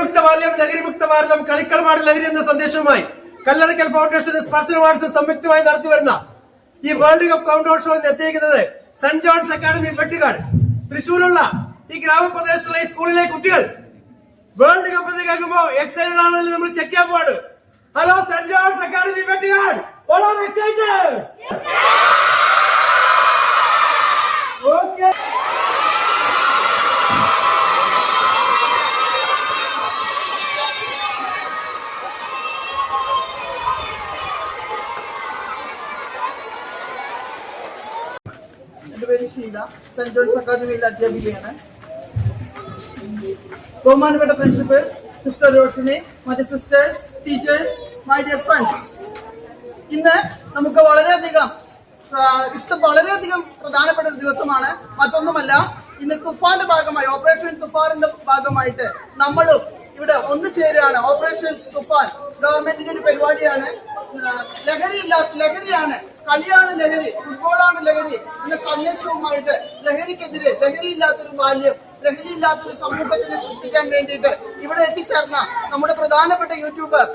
ലഹരിമുക്ത ബാല്യം ലഹരിമുക്ത ഭാരതം കളിക്കളമാട് ലഹരി എന്ന സന്ദേശവുമായി കല്ലറയ്ക്കൽ ഫൗണ്ടേഷൻ സ്പർശന അവാർഡ്സ് സംയുക്തമായി നടത്തിവരുന്ന ഈ വേൾഡ് കപ്പ് കൗണ്ട് ഡൗൺ ഷോയിൽ എത്തിയിരിക്കുന്നത് സെന്റ് ജോൺസ് അക്കാദമി വെട്ടുകാട് തൃശ്ശൂരുള്ള ഈ ഗ്രാമപ്രദേശത്തുള്ള ഈ സ്കൂളിലെ കുട്ടികൾ വേൾഡ് കപ്പ് എന്ന് കേൾക്കുമ്പോൾ എക്സൈറ്റഡ് ആണല്ലോ നമ്മൾ ചെക്ക് ചെയ്യാൻ പോവാണ്. Hello Saint John's academy Vettukad, all are excited? Okay. എന്റെ പേര് ഷീല, സെന്റ് ജോൺസ് അക്കാദമിയിലെ അധ്യാപികയാണ്. ബഹുമാനപ്പെട്ട പ്രിൻസിപ്പൽ, സിസ്റ്റർ റോഷിനി, മറ്റ് sisters, teachers, my dear friends, ഇന്ന് നമുക്ക് വളരെയധികം പ്രധാനപ്പെട്ട ഒരു ദിവസമാണ്. മറ്റൊന്നുമല്ല, ഇന്ന് തുഫാന്റെ ഭാഗമായി, ഓപ്പറേഷൻ തുഫാന്റെ ഭാഗമായിട്ട് നമ്മളും ഇവിടെ ഒന്നു ചേരുകയാണ്. ഓപ്പറേഷൻ തുഫാൻ ഗവൺമെന്റിന്റെ ഒരു പരിപാടിയാണ്. ലഹരിയാണ്, കളിയാണ് ലഹരി, ഫുട്ബോളാണ് ലഹരി എന്ന സന്ദേശവുമായിട്ട് ലഹരിക്കെതിരെ, ലഹരിയില്ലാത്തൊരു ബാല്യം, ലഹരിയില്ലാത്തൊരു സമൂഹത്തിനെ സൃഷ്ടിക്കാൻ വേണ്ടിയിട്ട് ഇവിടെ എത്തിച്ചേർന്ന നമ്മുടെ പ്രധാനപ്പെട്ട യൂട്യൂബർ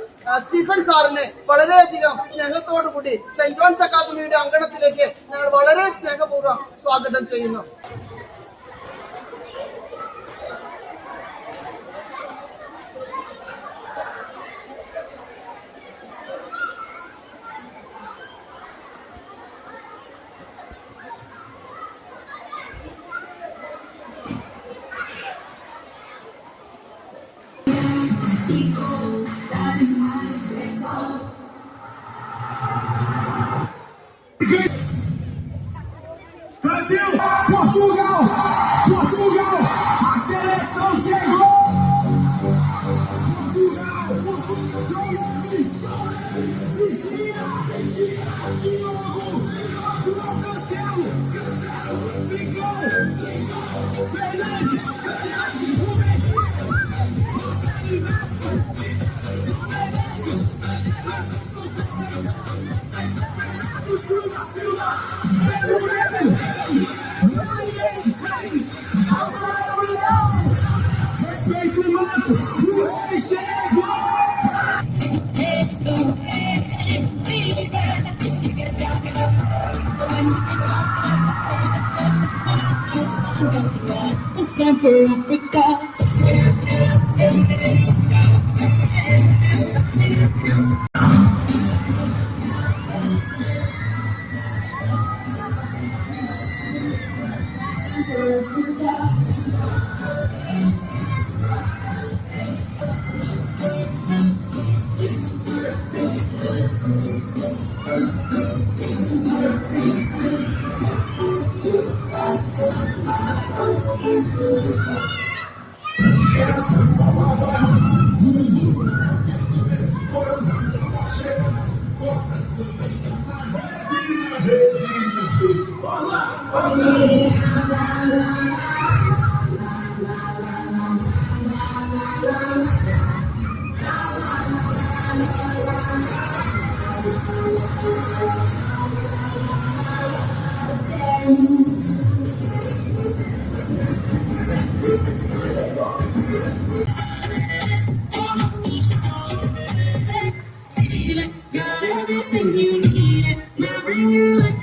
സ്റ്റീഫൻ സാറിനെ വളരെയധികം സ്നേഹത്തോടു കൂടി സെന്റ് ജോൺസ് അക്കാദമിയുടെ അങ്കണത്തിലേക്ക് ഞങ്ങൾ വളരെ സ്നേഹപൂർവ്വം സ്വാഗതം ചെയ്യുന്നു. Portugal, a seleção chegou! It's time for Africa. Got everything you need, never knew it.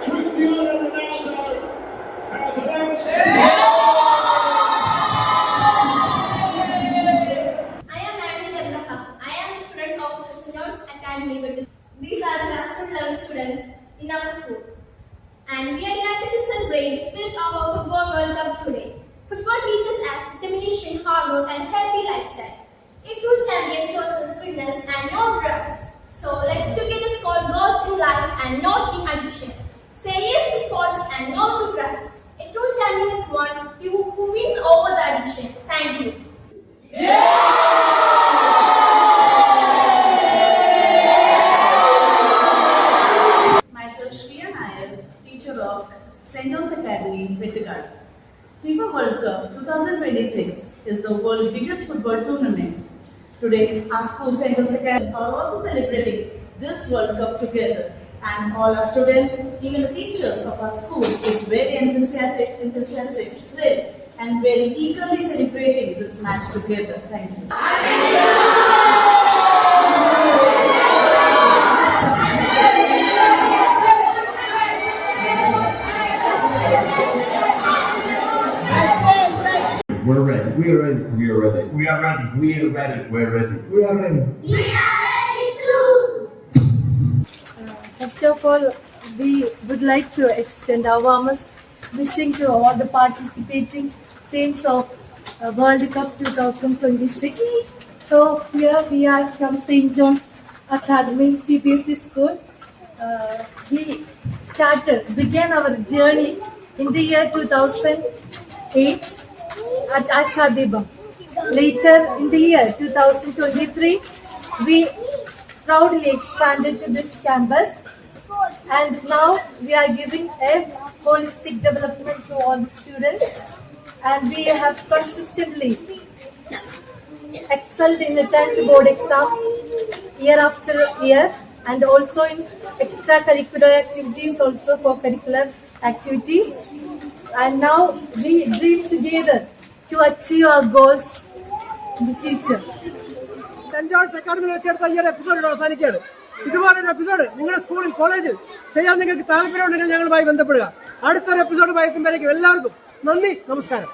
Cristiano Ronaldo has announced. I am Annie Abraham. I am a student of St. John's Academy. These are the grassroots level students in our school. And we are delighted to celebrate the spirit of our Football World Cup today. Football teaches us determination, hard work, and healthy lifestyle. A true champion chooses fitness and no drugs. So let's together score goals in life and not in addiction. Say yes to sports and no to drugs. A true champion is one who wins over the addiction. Thank you. Myself Shriya Nair, teacher of St. John's Academy, Vettigad. FIFA World Cup 2026 is the world's biggest football tournament. Today, our school St. John's Academy are also celebrating this World Cup together. And all our students, even the teachers of our school, is very enthusiastic, thrilled, and very eagerly celebrating this match together. Thank you. We're ready. We are ready. We are ready. We are ready. We are ready. We're ready. We are ready. We are ready too. First of all, we would like to extend our warmest wishing to all the participating teams of World Cup 2026. So here we are from St. John's Academy CBSE school. We began our journey in the year 2008 at Ashadibam. Later in the year 2023, we proudly expanded to this campus, and now we are giving a holistic development to all the students, and we have consistently excelled in the 10th board exams year after year, and also in extracurricular activities, also co-curricular activities. And now we dream together to achieve our goals in the future. Saint John's അക്കാദമിയിൽ വെച്ചെടുത്ത ഈ ഒരു episode അവസാനിക്കുകയാണ്. ഇതുപോലൊരു episode നിങ്ങളുടെ സ്കൂളിൽ കോളേജിൽ ചെയ്യാൻ നിങ്ങൾക്ക് താല്പര്യമുണ്ടെങ്കിൽ ഞങ്ങളുമായി ബന്ധപ്പെടുക. അടുത്തൊരു എപ്പിസോഡുമായി എത്തുമ്പോഴേക്കും എല്ലാവർക്കും നന്ദി, നമസ്കാരം.